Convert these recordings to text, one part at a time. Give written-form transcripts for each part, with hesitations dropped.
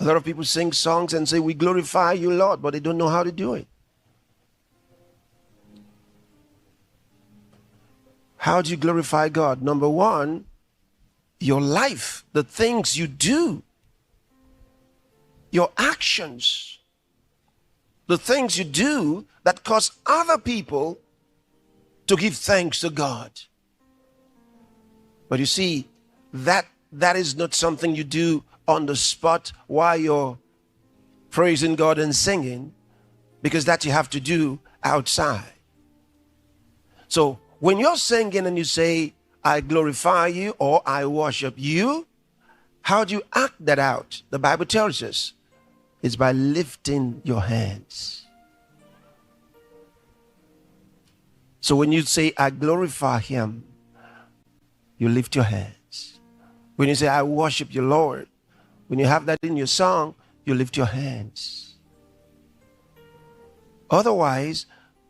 A lot of people sing songs and say, we glorify you, Lord, but they don't know how to do it. How do you glorify God? Number one, your life, the things you do, your actions, the things you do that cause other people to give thanks to God. But you see, that is not something you do on the spot while you're praising God and singing, because that you have to do outside. So when you're singing and you say, I glorify you or I worship you, how do you act that out? The Bible tells us it's by lifting your hands. So when you say, I glorify him, you lift your hands. When you say, I worship you, Lord, when you have that in your song, you lift your hands. Otherwise,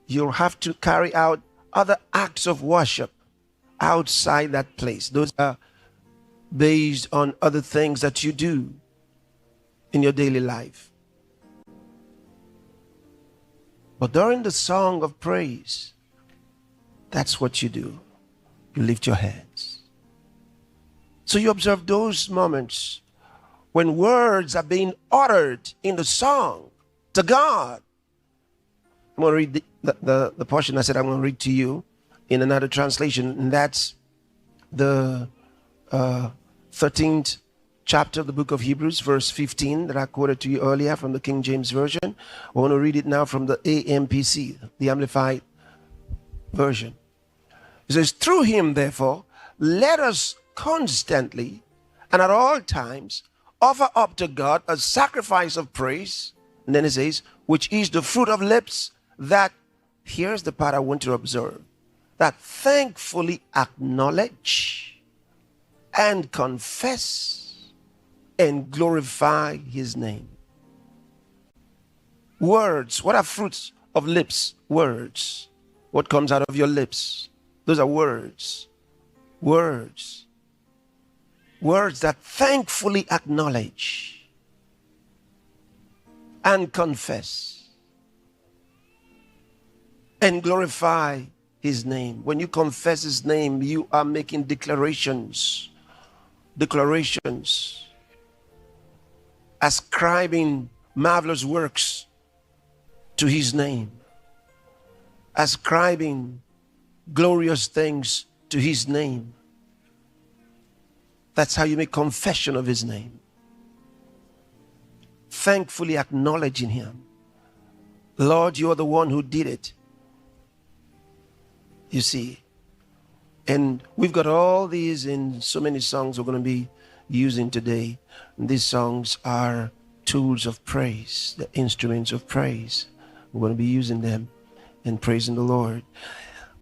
you'll have to carry out other acts of worship outside that place. Those are based on other things that you do in your daily life. But during the song of praise, that's what you do. You lift your hands. So you observe those moments when words are being uttered in the song to God. I'm going to read the portion I said I'm going to read to you in another translation, and that's the 13th chapter of the book of Hebrews, verse 15, that I quoted to you earlier from the King James Version. I want to read it now from the AMPC, the Amplified Version. It says, through him, therefore, let us constantly and at all times offer up to God a sacrifice of praise. And then it says, which is the fruit of lips that, here's the part I want you to observe, that thankfully acknowledge and confess and glorify his name. Words. What are fruits of lips? Words. What comes out of your lips? Those are words. Words. Words that thankfully acknowledge and confess and glorify his name. When you confess his name, you are making declarations, ascribing marvelous works to his name, ascribing glorious things to his name. That's how you make confession of his name. Thankfully acknowledging him. Lord, you are the one who did it. You see, and we've got all these in so many songs we're going to be using today. And these songs are tools of praise, the instruments of praise. We're going to be using them and praising the Lord.